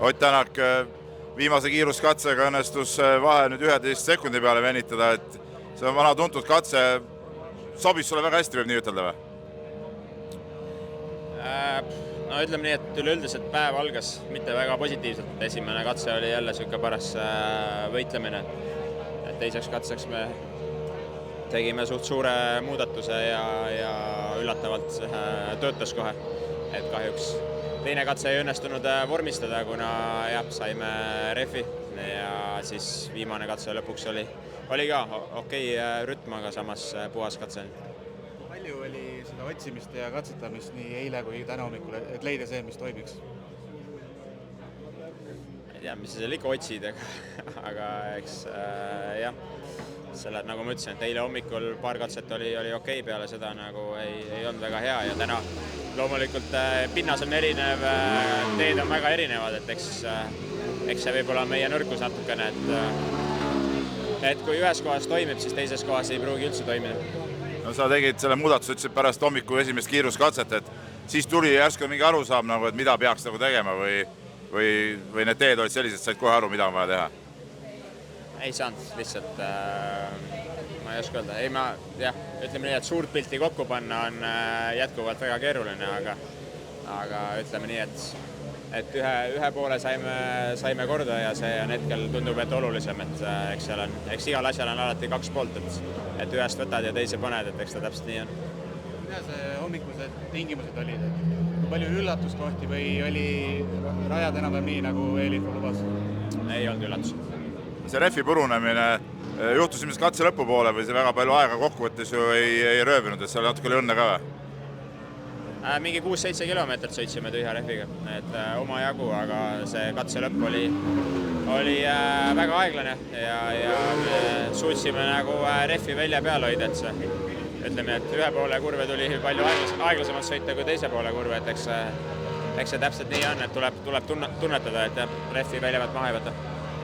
Ott Tänak viimase kiiruskatsega õnnestus vahe nüüd 11 sekundi peale venitada, et see on vana tuntud katse. Sobis sulle väga hästi, võib nii ütelda või? No ütleme nii, et üleüldiselt päev algas mitte väga positiivselt. Esimene katse oli jälle selline paras võitlemine. Teiseks katseks me tegime suht suure muudatuse ja üllatavalt töötas kohe. Et kahjuks teine katse ei õnnestunud vormistada, kuna saime refi ja siis viimane katse lõpuks oli ka okei rütm, aga samas puhas katse. Palju oli seda otsimist ja katsetamist nii eile kui täna hommikul, et leida see, mis toimiks? Ei tea, mis seal ikka otsid, aga eks nagu ma ütlesin, et eile hommikul paar katset oli okei, peale seda nagu ei olnud väga hea ja täna loomulikult pinnas on erinev, teed on väga erinevad, et eks see võib olla meie nõrkus natukene, et kui ühes kohas toimib, siis teises kohas ei pruugi üldse toimida. No sa tegid selle muudatuse, ütlesid pärast hommiku esimest kiiruskatset, et siis tuli järsku mingi arusaam, nagu, et mida peaks nagu tegema või need teed olid sellised, said kohe aru, mida on vaja teha? Ei saanud, lihtsalt ma ei oska öelda. Ütleme nii, et suurt pilti kokku panna on jätkuvalt väga keeruline, aga ütleme nii, et ühe poole saime korda ja see on hetkel tundub, et olulisem, et eks igal asjal on alati kaks poolt, et ühest võtad ja teise paned, et eks ta täpselt nii on. Mida see hommikused tingimused olid? Kui palju üllatuskohti või oli rajad enam-vähem nii, nagu Eelinfo lubas? Ei olnud üllatus. See refi purunemine juhtus ilmselt katse lõpupoole või see väga palju aega kokkuvõttes ju ei rööbinud, et seal natuke oli õnne ka või? Mingi 6-7 kilomeetrit sõitsime tühja refiga, et oma jagu, aga see katse lõpp oli väga aeglane ja suutsime nagu refi välja peal hoida, et see ütleme, et ühe poole kurve tuli palju aeglasemalt sõita kui teise poole kurve, et eks see täpselt nii on, et tuleb tunnetada, et refi välja pealt maha ei võtta.